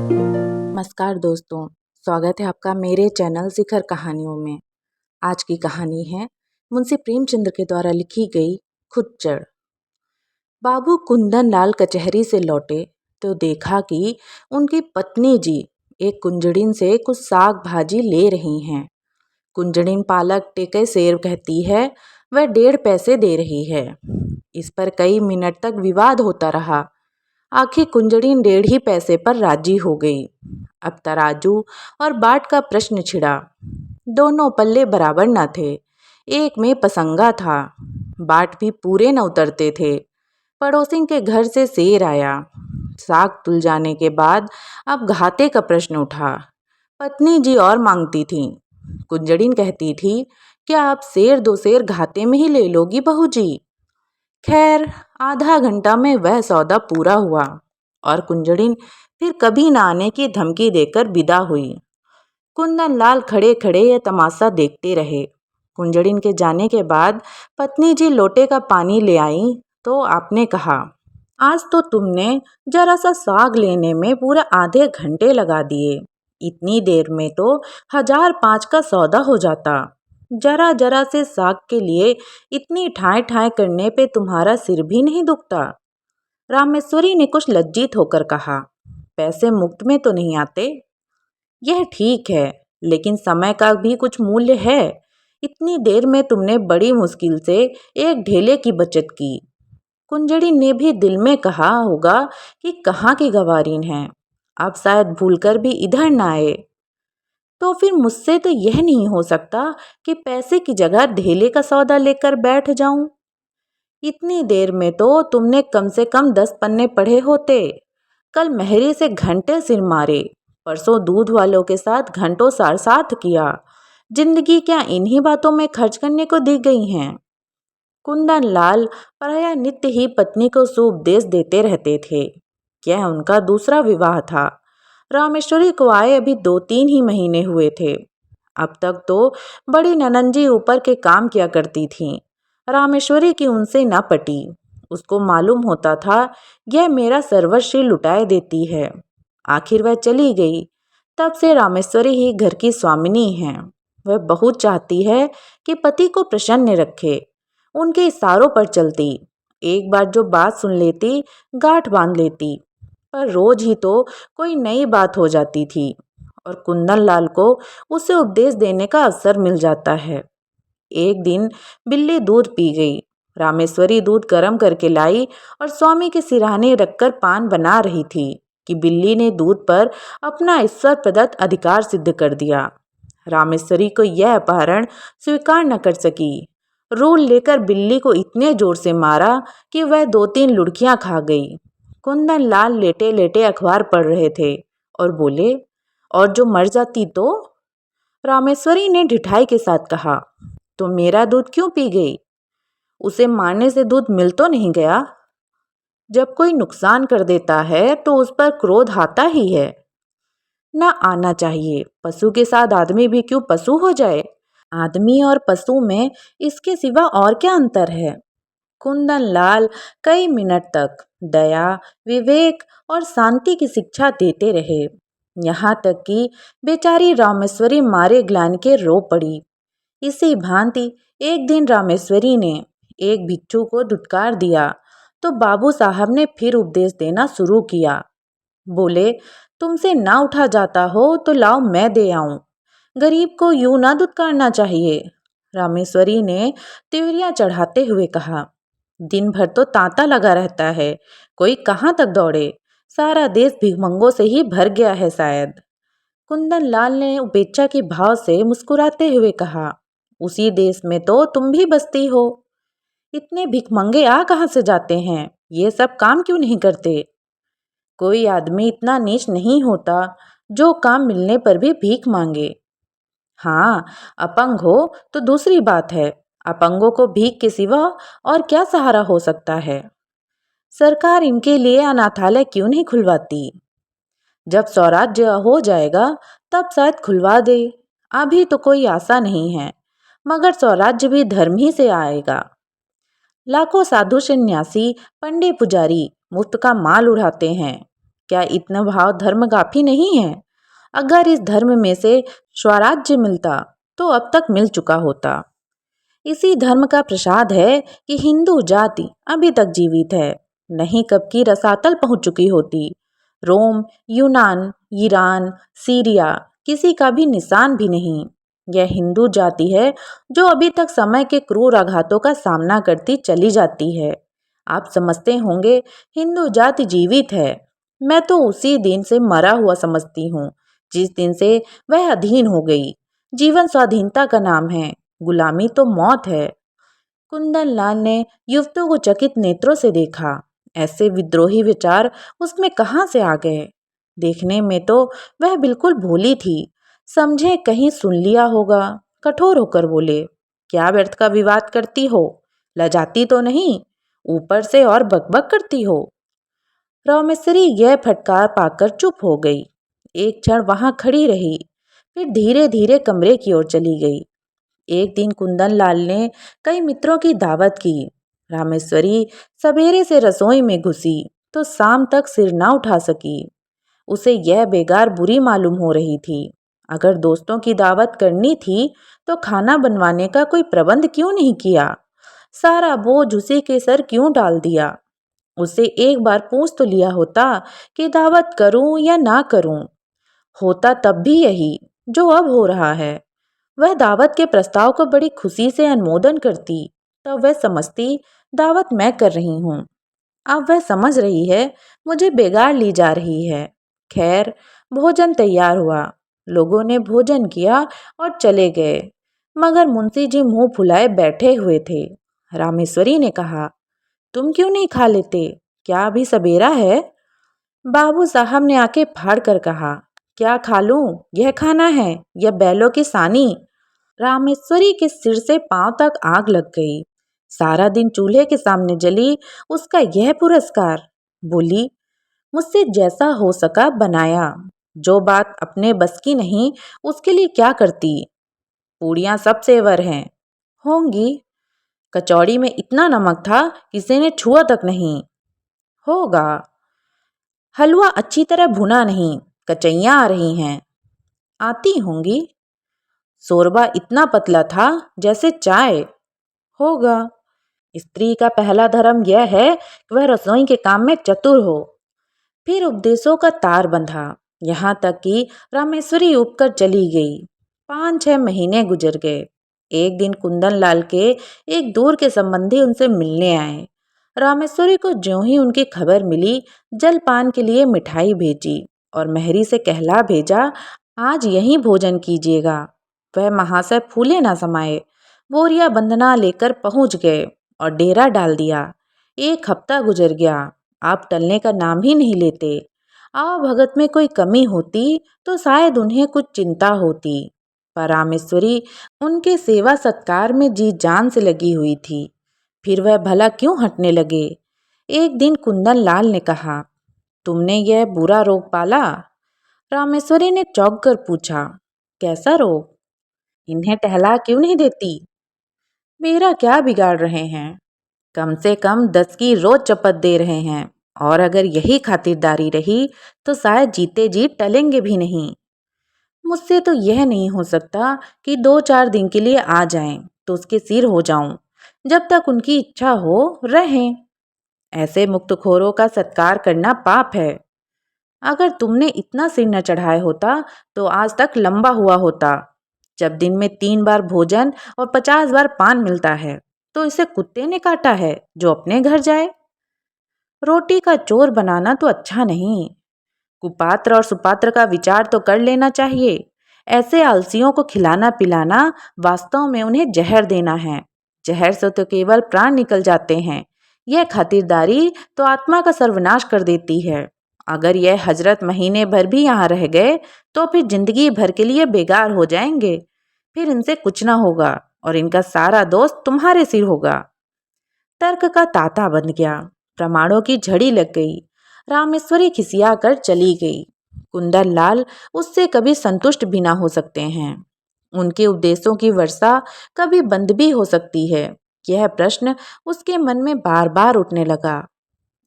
नमस्कार दोस्तों, स्वागत है आपका मेरे चैनल शिखर कहानियों में। आज की कहानी है मुंशी प्रेमचंद के द्वारा लिखी गई खुच्चर। बाबू कुंदन लाल कचहरी से लौटे तो देखा कि उनकी पत्नी जी एक कुंजड़िन से कुछ साग भाजी ले रही हैं। कुंजड़िन पालक टेके सेर कहती है, वह 1.5 पैसे दे रही है। इस पर कई मिनट तक विवाद होता रहा। आखिर कुंजड़िन 1.5 ही पैसे पर राजी हो गई। अब तराजू और बाट का प्रश्न छिड़ा। दोनों पल्ले बराबर न थे। एक में पसंगा था, बाट भी पूरे न उतरते थे। पड़ोसी के घर से सेर आया। साग तुल जाने के बाद अब घाटे का प्रश्न उठा। पत्नी जी और मांगती थी। कुंजड़िन कहती थी, क्या आप सेर 2 सेर घाटे में ही ले लोगी बहू जी? खैर, आधा घंटा में वह सौदा पूरा हुआ और कुंजड़िन फिर कभी न आने की धमकी देकर विदा हुई। कुंदन लाल खड़े खड़े यह तमाशा देखते रहे। कुंजड़िन के जाने के बाद पत्नी जी लोटे का पानी ले आई तो आपने कहा, आज तो तुमने जरा सा साग लेने में पूरे आधे घंटे लगा दिए। इतनी देर में तो 1005 का सौदा हो जाता। जरा जरा से साग के लिए इतनी ठाए ठाए करने पे तुम्हारा सिर भी नहीं दुखता? रामेश्वरी ने कुछ लज्जित होकर कहा, पैसे मुफ्त में तो नहीं आते। यह ठीक है, लेकिन समय का भी कुछ मूल्य है। इतनी देर में तुमने बड़ी मुश्किल से एक ढेले की बचत की। कुंजड़ी ने भी दिल में कहा होगा कि कहाँ की गवारीन है, अब शायद भूलकर भी इधर न आए। तो फिर मुझसे तो यह नहीं हो सकता कि पैसे की जगह ढेले का सौदा लेकर बैठ जाऊं। इतनी देर में तो तुमने कम से कम 10 पन्ने पढ़े होते। कल मेहरी से घंटे सिर मारे, परसों दूध वालों के साथ घंटों साथ किया। जिंदगी क्या इन्हीं बातों में खर्च करने को दी गई हैं? कुंदन लाल प्रायः नित्य ही पत्नी को सुपदेश देते रहते थे। यह उनका दूसरा विवाह था। रामेश्वरी को आए अभी 2-3 ही महीने हुए थे। अब तक तो बड़ी ननंजी ऊपर के काम किया करती थीं। रामेश्वरी की उनसे न पटी। उसको मालूम होता था यह मेरा सर्वस्व लुटाए देती है। आखिर वह चली गई। तब से रामेश्वरी ही घर की स्वामिनी है। वह बहुत चाहती है कि पति को प्रसन्न रखे, उनके इशारों पर चलती। एक बार जो बात सुन लेती, गांठ बांध लेती। पर रोज ही तो कोई नई बात हो जाती थी और कुंदन लाल को उसे उपदेश देने का अवसर मिल जाता है। एक दिन बिल्ली दूध पी गई। रामेश्वरी दूध गर्म करके लाई और स्वामी के सिरहाने रखकर पान बना रही थी कि बिल्ली ने दूध पर अपना ईश्वर प्रदत्त अधिकार सिद्ध कर दिया। रामेश्वरी को यह अपहरण स्वीकार न कर सकी। रूल लेकर बिल्ली को इतने जोर से मारा कि वह 2-3 लुढ़कियां खा गई। कुंदन लाल लेटे लेटे अखबार पढ़ रहे थे और बोले, और जो मर जाती तो? रामेश्वरी ने ढिठाई के साथ कहा, तो मेरा दूध क्यों पी गई? उसे मारने से दूध मिल तो नहीं गया? जब कोई नुकसान कर देता है तो उस पर क्रोध आता ही है। ना आना चाहिए। पशु के साथ आदमी भी क्यों पशु हो जाए? आदमी और पशु में इसके सिवा और क्या अंतर है? कुंदन लाल कई मिनट तक दया, विवेक और शांति की शिक्षा देते रहे। यहाँ तक कि बेचारी रामेश्वरी मारे ग्लानि के रो पड़ी। इसी भांति एक दिन रामेश्वरी ने एक भिक्षु को धुतकार दिया तो बाबू साहब ने फिर उपदेश देना शुरू किया। बोले, तुमसे ना उठा जाता हो तो लाओ मैं दे आऊं। गरीब को यूं ना धुतकारना चाहिए। रामेश्वरी ने तिवरियां चढ़ाते हुए कहा, दिन भर तो तांता लगा रहता है, कोई कहाँ तक दौड़े? सारा देश भिखमंगों से ही भर गया है शायद। कुंदन लाल ने उपेक्षा के भाव से मुस्कुराते हुए कहा, उसी देश में तो तुम भी बसती हो। इतने भिखमंगे आ कहाँ से जाते हैं? ये सब काम क्यों नहीं करते? कोई आदमी इतना नीच नहीं होता जो काम मिलने पर भी भीख मांगे। हाँ, अपंग हो तो दूसरी बात है। अपंगों को भीख के सिवा और क्या सहारा हो सकता है? सरकार इनके लिए अनाथालय क्यों नहीं खुलवाती? जब स्वराज्य हो जाएगा तब शायद खुलवा दे। अभी तो कोई आशा नहीं है, मगर स्वराज्य भी धर्म ही से आएगा। लाखों साधु सन्यासी, पंडे पुजारी मुफ्त का माल उड़ाते हैं। क्या इतना भाव धर्मगाफी नहीं है? अगर इस धर्म में से स्वराज्य मिलता तो अब तक मिल चुका होता। इसी धर्म का प्रसाद है कि हिंदू जाति अभी तक जीवित है, नहीं कब की रसातल पहुंच चुकी होती। रोम, यूनान, ईरान, सीरिया, किसी का भी निशान भी नहीं। यह हिंदू जाति है जो अभी तक समय के क्रूर आघातों का सामना करती चली जाती है। आप समझते होंगे हिंदू जाति जीवित है। मैं तो उसी दिन से मरा हुआ समझती हूँ जिस दिन से वह अधीन हो गई। जीवन स्वाधीनता का नाम है, गुलामी तो मौत है। कुंदन लाल ने युवतों को चकित नेत्रों से देखा। ऐसे विद्रोही विचार उसमें कहाँ से आ गए? देखने में तो वह बिल्कुल भोली थी। समझे कहीं सुन लिया होगा। कठोर होकर बोले, क्या व्यर्थ का विवाद करती हो? लजाती तो नहीं, ऊपर से और बकबक करती हो। रामेश्वरी यह फटकार पाकर चुप हो गई। एक क्षण वहां खड़ी रही, फिर धीरे धीरे कमरे की ओर चली गई। एक दिन कुंदन लाल ने कई मित्रों की दावत की। रामेश्वरी सवेरे से रसोई में घुसी तो शाम तक सिर ना उठा सकी। उसे यह बेगार बुरी मालूम हो रही थी। अगर दोस्तों की दावत करनी थी तो खाना बनवाने का कोई प्रबंध क्यों नहीं किया? सारा बोझ उसी के सर क्यों डाल दिया? उसे एक बार पूछ तो लिया होता कि दावत करूं या ना करूं। होता तब भी यही जो अब हो रहा है। वह दावत के प्रस्ताव को बड़ी खुशी से अनुमोदन करती, तब वह समझती दावत मैं कर रही हूँ। अब वह समझ रही है मुझे बेगार ली जा रही है। खैर, भोजन तैयार हुआ। लोगों ने भोजन किया और चले गए, मगर मुंशी जी मुंह फुलाए बैठे हुए थे। रामेश्वरी ने कहा, तुम क्यों नहीं खा लेते? क्या अभी सवेरा है? बाबू साहब ने आंखें फाड़ कर कहा, क्या खा लूं? यह खाना है या बैलों की सानी? रामेश्वरी के सिर से पांव तक आग लग गई। सारा दिन चूल्हे के सामने जली उसका यह पुरस्कार। बोली, मुझसे जैसा हो सका बनाया। जो बात अपने बस की नहीं उसके लिए क्या करती? पूड़ियां सब सेवर हैं। होंगी। कचौड़ी में इतना नमक था किसी ने छुआ तक नहीं। होगा। हलवा अच्छी तरह भुना नहीं, कचैयां आ रही हैं। आती होंगी। शोरबा इतना पतला था जैसे चाय। होगा। स्त्री का पहला धर्म यह है कि वह रसोई के काम में चतुर हो। फिर उपदेशों का तार बंधा, यहाँ तक कि रामेश्वरी उपकर चली गई। 5-6 महीने गुजर गए। एक दिन कुंदन लाल के एक दूर के संबंधी उनसे मिलने आए। रामेश्वरी को ज्यों ही उनकी खबर मिली, जलपान के लिए मिठाई भेजी और मेहरी से कहला भेजा, आज यहीं भोजन कीजिएगा। वह महाशय फूले ना समाये, बोरिया बंधना लेकर पहुंच गए और डेरा डाल दिया। 1 हफ्ता गुजर गया, आप टलने का नाम ही नहीं लेते। आओ भगत में कोई कमी होती तो शायद उन्हें कुछ चिंता होती, पर रामेश्वरी उनके सेवा सत्कार में जी जान से लगी हुई थी। फिर वह भला क्यों हटने लगे? एक दिन कुंदन लाल ने कहा, तुमने यह बुरा रोग पाला? रामेश्वरी ने चौंक कर पूछा, कैसा रोग? इन्हें टहला क्यों नहीं देती? मेरा क्या बिगाड़ रहे हैं? कम से कम 10 की रोज चपत दे रहे हैं, और अगर यही खातिरदारी रही तो शायद जीते जी टलेंगे भी नहीं। मुझसे तो यह नहीं हो सकता कि 2-4 दिन के लिए आ जाएं तो उसके सिर हो जाऊं। जब तक उनकी इच्छा हो रहें। ऐसे मुक्तखोरों का सत्कार करना पाप है। अगर तुमने इतना सिर न चढ़ाया होता तो आज तक लंबा हुआ होता। जब दिन में 3 बार भोजन और 50 बार पान मिलता है तो इसे कुत्ते ने काटा है जो अपने घर जाए। रोटी का चोर बनाना तो अच्छा नहीं। कुपात्र और सुपात्र का विचार तो कर लेना चाहिए। ऐसे आलसियों को खिलाना पिलाना वास्तव में उन्हें जहर देना है। जहर से तो केवल प्राण निकल जाते हैं। यह खातिरदारी तो आत्मा का सर्वनाश कर देती है। अगर यह हजरत महीने भर भी यहाँ रह गए तो फिर जिंदगी भर के लिए बेगार हो जाएंगे। फिर इनसे कुछ ना होगा और इनका सारा दोष तुम्हारे सिर होगा। तर्क का तांता बन गया। प्रमाणों की झड़ी लग गई। रामेश्वरी खिसिया कर चली गई। कुंदन लाल उससे कभी संतुष्ट भी ना हो सकते हैं। उनके उपदेशों की वर्षा कभी बंद भी हो सकती है। यह प्रश्न उसके मन में बार बार उठने लगा।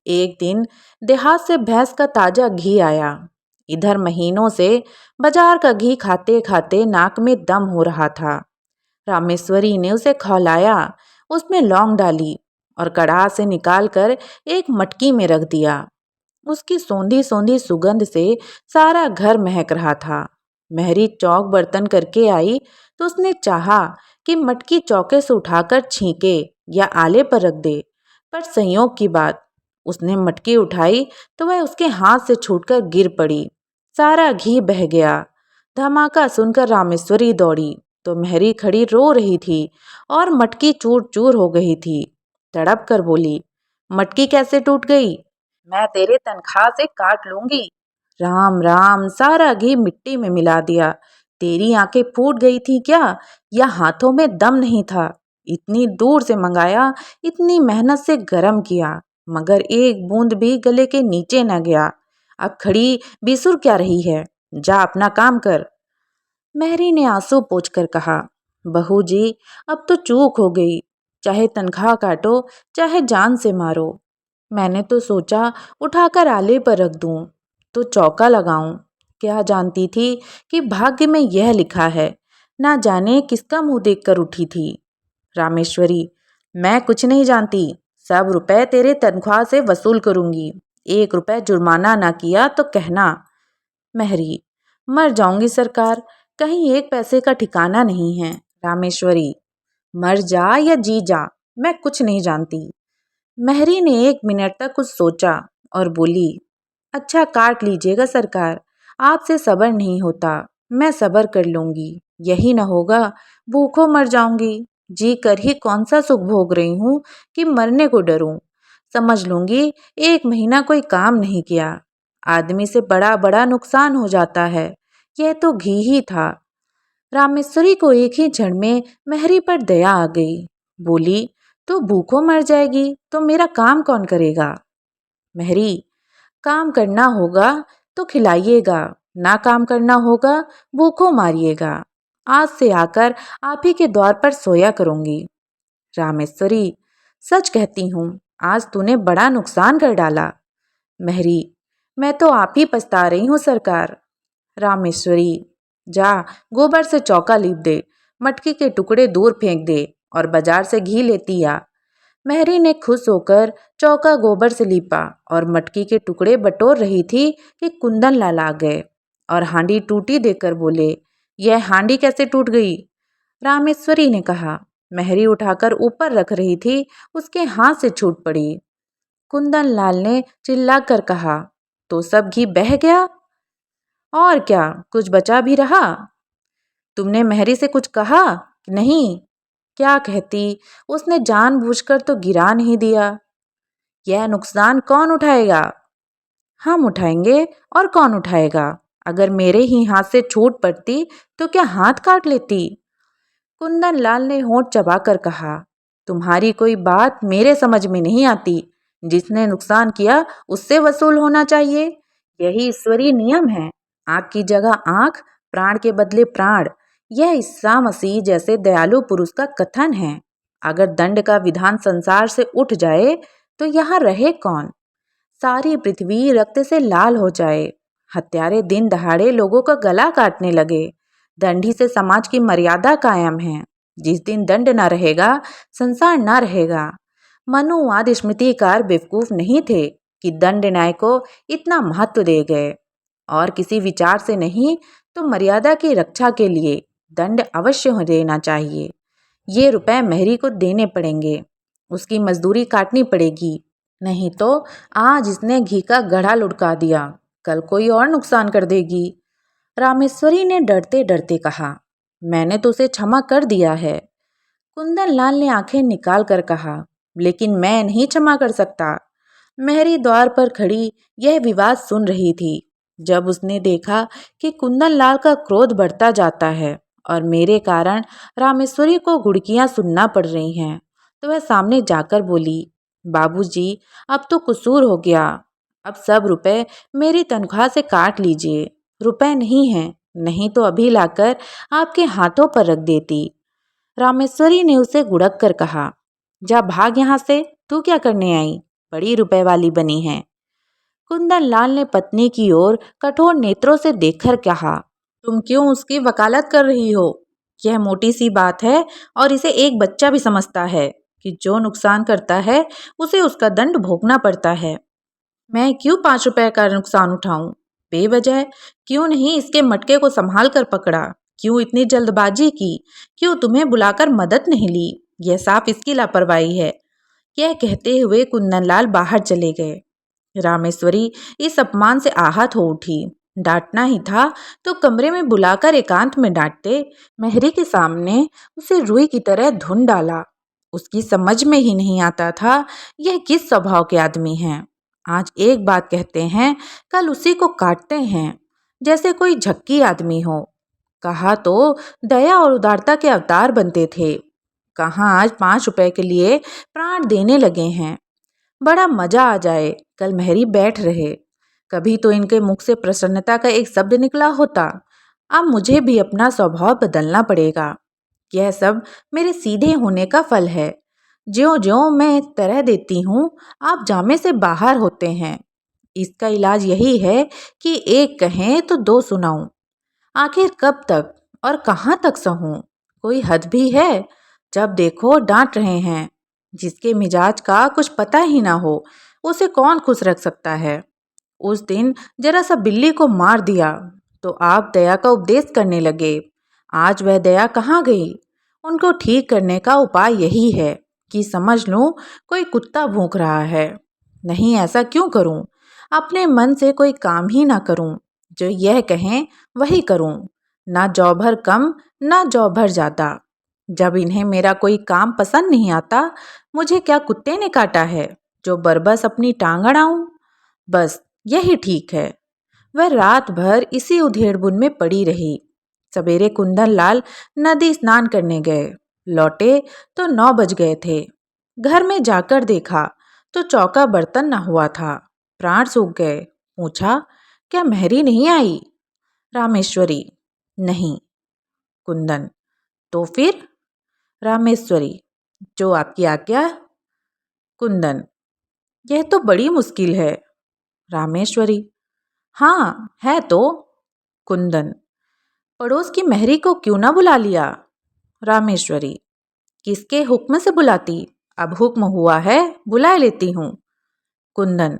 एक दिन देहात से भैंस का ताजा घी आया। इधर महीनों से बाजार का घी खाते खाते नाक में दम हो रहा था। रामेश्वरी ने उसे खौलाया, उसमें लौंग डाली और कड़ाह से निकालकर एक मटकी में रख दिया। उसकी सौंधी सौंधी सुगंध से सारा घर महक रहा था। मेहरी चौक बर्तन करके आई तो उसने चाहा कि मटकी चौके से उठाकर छींके या आले पर रख दे, पर संयोग की बात, उसने मटकी उठाई तो वह उसके हाथ से छूटकर गिर पड़ी। सारा घी बह गया। धमाका सुनकर रामेश्वरी दौड़ी तो मेहरी खड़ी रो रही थी और मटकी चूर चूर हो गई थी। तड़प कर बोली, मटकी कैसे टूट गई? मैं तेरे तनख्वाह से काट लूंगी। राम राम, सारा घी मिट्टी में मिला दिया। तेरी आंखें फूट गई थी क्या, या हाथों में दम नहीं था? इतनी दूर से मंगाया, इतनी मेहनत से गरम किया, मगर एक बूंद भी गले के नीचे न गया। अब खड़ी बिसुर क्या रही है? जा अपना काम कर। मेहरी ने आंसू पोंछकर कहा, बहू जी, अब तो चूक हो गई। चाहे तनख्वाह काटो, चाहे जान से मारो। मैंने तो सोचा उठाकर आले पर रख दूं, तो चौका लगाऊं। क्या जानती थी कि भाग्य में यह लिखा है। ना जाने किसका मुंह देखकर उठी थी। रामेश्वरी, मैं कुछ नहीं जानती। सब रुपए तेरे तनख्वाह से वसूल करूंगी। 1 रुपए जुर्माना ना किया तो कहना। मेहरी, मर जाऊंगी सरकार, कहीं 1 पैसे का ठिकाना नहीं है। रामेश्वरी, मर जा या जी जा, मैं कुछ नहीं जानती। मेहरी ने 1 मिनट तक कुछ सोचा और बोली, अच्छा काट लीजिएगा सरकार, आपसे सब्र नहीं होता। मैं सब्र कर लूंगी। यही न होगा, भूखों मर जाऊंगी। जी कर ही कौन सा सुख भोग रही हूँ कि मरने को डरूं। समझ लूंगी 1 महीना कोई काम नहीं किया। आदमी से बड़ा बड़ा नुकसान हो जाता है। यह तो घी ही था। रामेश्वरी को एक ही क्षण में मेहरी पर दया आ गई। बोली, तो भूखों मर जाएगी तो मेरा काम कौन करेगा? मेहरी, काम करना होगा तो खिलाइएगा, ना काम करना होगा भूखों मारिएगा। आज से आकर आप ही के द्वार पर सोया करूंगी। रामेश्वरी, सच कहती हूँ, आज तूने बड़ा नुकसान कर डाला। मेहरी, मैं तो आप ही पछता रही हूँ सरकार। रामेश्वरी, जा गोबर से चौका लीप दे, मटकी के टुकड़े दूर फेंक दे और बाजार से घी लेती आ। मेहरी ने खुश होकर चौका गोबर से लीपा और मटकी के टुकड़े बटोर रही थी कि कुंदन लाल आ गए और हांडी टूटी देकर बोले, यह हांडी कैसे टूट गई? रामेश्वरी ने कहा। मेहरी उठाकर ऊपर रख रही थी, उसके हाथ से छूट पड़ी। कुंदन लाल ने चिल्लाकर कहा, तो सब घी बह गया? और क्या, कुछ बचा भी रहा? तुमने मेहरी से कुछ कहा? नहीं। क्या कहती, उसने जानबूझकर तो गिरा नहीं दिया। यह नुकसान कौन उठाएगा? हम उठाएंगे, और कौन उठाएगा? अगर मेरे ही हाथ से छूट पड़ती तो क्या हाथ काट लेती? कुंदन लाल ने होंठ चबाकर कहा, तुम्हारी कोई बात मेरे समझ में नहीं आती। जिसने नुकसान किया उससे वसूल होना चाहिए। यही ईश्वरीय नियम है। आँख की जगह आँख, प्राण के बदले प्राण। यह ईसा मसीह जैसे दयालु पुरुष का कथन है। अगर दंड का विधान संसार से उठ जाए तो यहाँ रहे कौन? सारी पृथ्वी रक्त से लाल हो जाए। हत्यारे दिन दहाड़े लोगों का गला काटने लगे। दंड ही से समाज की मर्यादा कायम है। जिस दिन दंड न रहेगा, संसार न रहेगा। मनुवाद स्मृतिकार बेवकूफ नहीं थे कि दंड न्याय को इतना महत्व दे गए। और किसी विचार से नहीं तो मर्यादा की रक्षा के लिए दंड अवश्य हो देना चाहिए। ये रुपए मेहरी को देने पड़ेंगे, उसकी मजदूरी काटनी पड़ेगी। नहीं तो आज इसने घी का घड़ा लुढ़का दिया, कल कोई और नुकसान कर देगी। रामेश्वरी ने डरते डरते कहा, मैंने तो उसे क्षमा कर दिया है। कुंदन लाल ने आंखें निकाल कर कहा, लेकिन मैं नहीं क्षमा कर सकता। मेहरी द्वार पर खड़ी यह विवाद सुन रही थी। जब उसने देखा कि कुंदन लाल का क्रोध बढ़ता जाता है और मेरे कारण रामेश्वरी को घुड़कियां सुनना पड़ रही हैं, तो वह सामने जाकर बोली, बाबूजी, अब तो कसूर हो गया। अब सब रुपए मेरी तनख्वाह से काट लीजिए। रुपए नहीं हैं, नहीं तो अभी लाकर आपके हाथों पर रख देती। रामेश्वरी ने उसे गुड़क कर कहा, जा भाग यहाँ से, तू क्या करने आई? बड़ी रुपए वाली बनी हैं। कुंदन लाल ने पत्नी की ओर कठोर नेत्रों से देखकर कहा, तुम क्यों उसकी वकालत कर रही हो? यह मोटी सी बात है और इसे एक बच्चा भी समझता है कि जो नुकसान करता है उसे उसका दंड भोगना पड़ता है। मैं क्यों 5 रुपए का नुकसान उठाऊं? बेवजह क्यों नहीं इसके मटके को संभाल कर पकड़ा? क्यों इतनी जल्दबाजी की? क्यों तुम्हें बुलाकर मदद नहीं ली? यह साफ इसकी लापरवाही है। यह कहते हुए कुंदनलाल बाहर चले गए। रामेश्वरी इस अपमान से आहत हो उठी। डांटना ही था तो कमरे में बुलाकर एकांत में डांटते। मेहरी के सामने उसे रुई की तरह धुन डाला। उसकी समझ में ही नहीं आता था यह किस स्वभाव के आदमी हैं। आज एक बात कहते हैं, कल उसी को काटते हैं, जैसे कोई झक्की आदमी हो। कहा तो दया और उदारता के अवतार बनते थे, कहाँ आज 5 रुपए के लिए प्राण देने लगे हैं। बड़ा मजा आ जाए कल मेहरी बैठ रहे, कभी तो इनके मुख से प्रसन्नता का एक शब्द निकला होता। अब मुझे भी अपना स्वभाव बदलना पड़ेगा। यह सब मेरे सीधे होने का फल है। ज्यों ज्यों मैं तरह देती हूँ आप जामे से बाहर होते हैं। इसका इलाज यही है कि एक कहें तो दो सुनाऊं। आखिर कब तक और कहाँ तक सहूं? कोई हद भी है? जब देखो डांट रहे हैं। जिसके मिजाज का कुछ पता ही ना हो उसे कौन खुश रख सकता है? उस दिन जरा सा बिल्ली को मार दिया तो आप दया का उपदेश करने लगे। आज वह दया कहाँ गई? उनको ठीक करने का उपाय यही है कि समझ लूं कोई कुत्ता भौंक रहा है। नहीं, ऐसा क्यों करूं? अपने मन से कोई काम ही ना करूं। जो यह कहें वही करूं। ना जौ भर कम ना जौ भर ज़्यादा। जब इन्हें मेरा कोई काम पसंद नहीं आता, मुझे क्या कुत्ते ने काटा है जो बरबस अपनी टांग अड़ाऊं? बस यही ठीक है। वह रात भर इसी उधेड़बुन में पड़ी रही। सवेरे कुंदन लाल नदी स्नान करने गए। लौटे तो 9 बज गए थे। घर में जाकर देखा तो चौका बर्तन न हुआ था। प्राण सूख गए। पूछा, क्या मेहरी नहीं आई? रामेश्वरी, नहीं। कुंदन, तो फिर? रामेश्वरी, जो आपकी आज्ञा। कुंदन, यह तो बड़ी मुश्किल है। रामेश्वरी, हाँ है तो। कुंदन, पड़ोस की मेहरी को क्यों ना बुला लिया? रामेश्वरी, किसके हुक्म से बुलाती? अब हुक्म हुआ है, बुला लेती हूँ। कुंदन,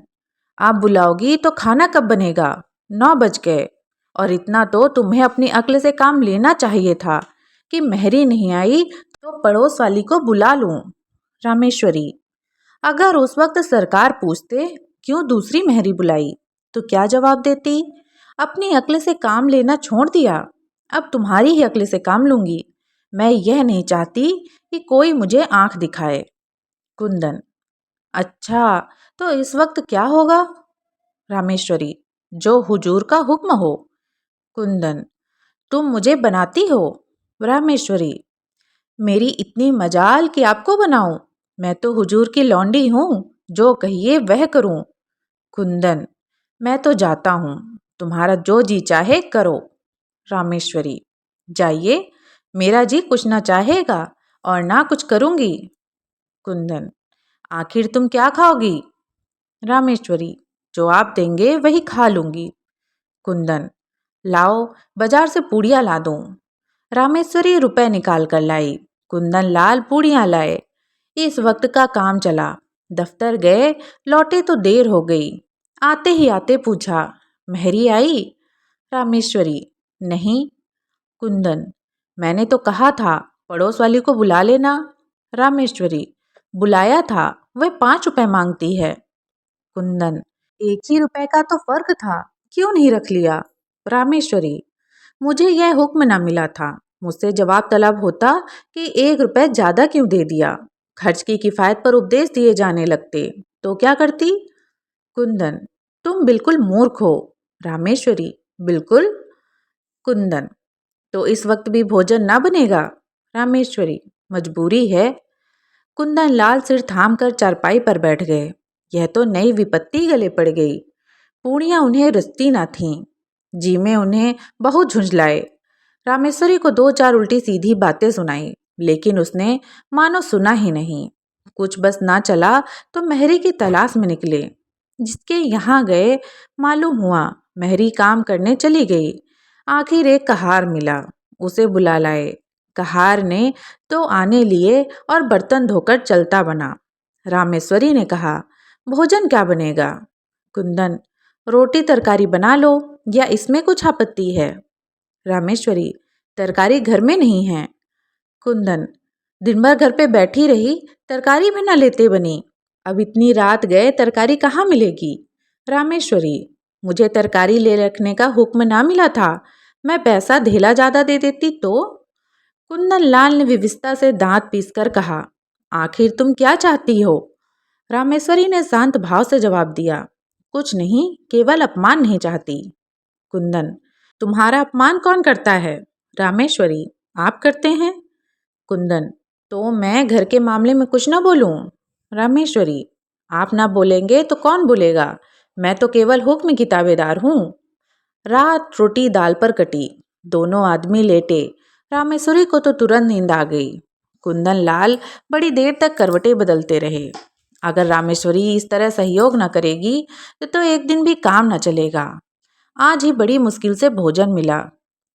आप बुलाओगी तो खाना कब बनेगा? 9 बज गए। और इतना तो तुम्हें अपनी अक्ल से काम लेना चाहिए था कि मेहरी नहीं आई तो पड़ोस वाली को बुला लूं। रामेश्वरी, अगर उस वक्त सरकार पूछते क्यों दूसरी मेहरी बुलाई तो क्या जवाब देती? अपनी अक्ल से काम लेना छोड़ दिया। अब तुम्हारी ही अक्ल से काम लूंगी। मैं यह नहीं चाहती कि कोई मुझे आंख दिखाए। कुंदन, अच्छा तो इस वक्त क्या होगा? रामेश्वरी, जो हुजूर का हुक्म हो। कुंदन, तुम मुझे बनाती हो? रामेश्वरी, मेरी इतनी मजाल कि आपको बनाऊं? मैं तो हुजूर की लौंडी हूँ, जो कहिए वह करूं। कुंदन, मैं तो जाता हूँ, तुम्हारा जो जी चाहे करो। रामेश्वरी, जाइए, मेरा जी कुछ ना चाहेगा और ना कुछ करूँगी। कुंदन, आखिर तुम क्या खाओगी? रामेश्वरी, जो आप देंगे वही खा लूँगी। कुंदन, लाओ बाजार से पूड़ियाँ ला दूँ। रामेश्वरी रुपए निकाल कर लाई। कुंदन लाल पूड़ियाँ लाए। इस वक्त का काम चला। दफ्तर गए, लौटे तो देर हो गई। आते ही आते पूछा, मेहरी आई? रामेश्वरी, नहीं। कुंदन, मैंने तो कहा था पड़ोस वाली को बुला लेना। रामेश्वरी, बुलाया था, वह 5 रुपए मांगती है। कुंदन, एक ही रुपए का तो फर्क था, क्यों नहीं रख लिया? रामेश्वरी, मुझे यह हुक्म ना मिला था। मुझसे जवाब तलब होता कि 1 रुपए ज़्यादा क्यों दे दिया। खर्च की किफ़ायत पर उपदेश दिए जाने लगते तो क्या करती? कुंदन, तुम बिल्कुल मूर्ख हो। रामेश्वरी, बिल्कुल। कुंदन, तो इस वक्त भी भोजन ना बनेगा? रामेश्वरी, मजबूरी है। कुंदन लाल सिर थाम कर चारपाई पर बैठ गए। यह तो नई विपत्ति गले पड़ गई। पूड़ियाँ उन्हें रचती ना थीं। जी में उन्हें बहुत झुंझलाए। रामेश्वरी को 2-4 उल्टी सीधी बातें सुनाई, लेकिन उसने मानो सुना ही नहीं। कुछ बस ना चला तो मेहरी की तलाश में निकले। जिसके यहाँ गए मालूम हुआ मेहरी काम करने चली गई। आखिर एक कहार मिला, उसे बुला लाए। कहार ने तो आने लिए और बर्तन धोकर चलता बना। रामेश्वरी ने कहा, भोजन क्या बनेगा? कुंदन, रोटी तरकारी बना लो, या इसमें कुछ आपत्ति है? रामेश्वरी, तरकारी घर में नहीं है। कुंदन, दिन भर घर पे बैठी रही, तरकारी भी न लेते बनी। अब इतनी रात गए तरकारी कहाँ मिलेगी? रामेश्वरी, मुझे तरकारी ले रखने का हुक्म ना मिला था, मैं पैसा धेला ज़्यादा दे देती तो? कुंदन लाल ने विविधता से दांत पीसकर कहा, आखिर तुम क्या चाहती हो? रामेश्वरी ने शांत भाव से जवाब दिया, कुछ नहीं, केवल अपमान नहीं चाहती। कुंदन, तुम्हारा अपमान कौन करता है? रामेश्वरी, आप करते हैं। कुंदन, तो मैं घर के मामले में कुछ ना बोलूं? रामेश्वरी, आप ना बोलेंगे तो कौन बोलेगा? मैं तो केवल हुक्म की ताबेदार हूँ। रात रोटी दाल पर कटी। दोनों आदमी लेटे। रामेश्वरी को तो तुरंत नींद आ गई। कुंदन लाल बड़ी देर तक करवटें बदलते रहे। अगर रामेश्वरी इस तरह सहयोग न करेगी तो एक दिन भी काम न चलेगा। आज ही बड़ी मुश्किल से भोजन मिला।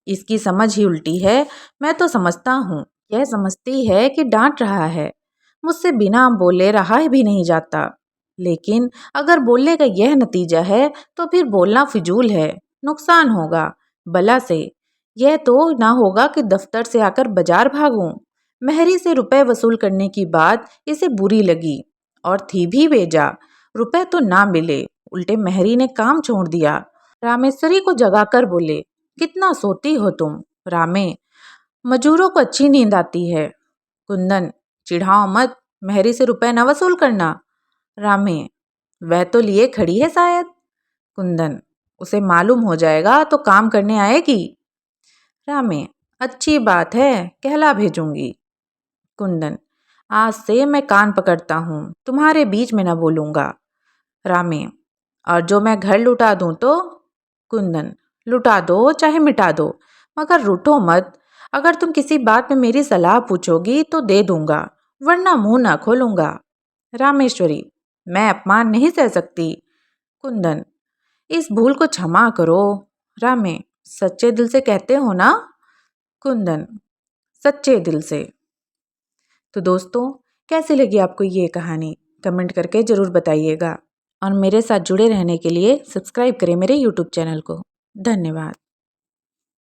इसकी समझ ही उल्टी है। मैं तो समझता हूँ यह समझती है कि डांट रहा है। मुझसे बिना बोले रहा भी नहीं जाता। लेकिन अगर बोलने का यह नतीजा है तो फिर बोलना फिजूल है, नुकसान होगा। बला से यह तो ना होगा कि दफ्तर से आकर बाजार भागूं। मेहरी से रुपए वसूल करने की बात इसे बुरी लगी और थी भी बेजा। रुपए तो ना मिले, उल्टे मेहरी ने काम छोड़ दिया। रामेश्वरी को जगाकर बोले, कितना सोती हो तुम? रामे, मजूरों को अच्छी नींद आती है। कुंदन, चिढ़ाओ मत, मेहरी से रुपए न वसूल करना। रामे, वह तो लिए खड़ी है शायद। कुंदन, उसे मालूम हो जाएगा तो काम करने आएगी। रामे, अच्छी बात है, कहला भेजूंगी। कुंदन, आज से मैं कान पकड़ता हूँ, तुम्हारे बीच में न बोलूँगा। रामे, और जो मैं घर लुटा दूँ तो? कुंदन, लुटा दो चाहे मिटा दो, मगर रूठो मत। अगर तुम किसी बात में मेरी सलाह पूछोगी तो दे दूंगा, वरना मुंह ना खोलूंगा। रामेश्वरी, मैं अपमान नहीं सह सकती। कुंदन, इस भूल को क्षमा करो। रामे, सच्चे दिल से कहते हो ना? कुंदन, सच्चे दिल से। तो दोस्तों, कैसी लगी आपको ये कहानी? कमेंट करके ज़रूर बताइएगा और मेरे साथ जुड़े रहने के लिए सब्सक्राइब करें मेरे यूट्यूब चैनल को। धन्यवाद।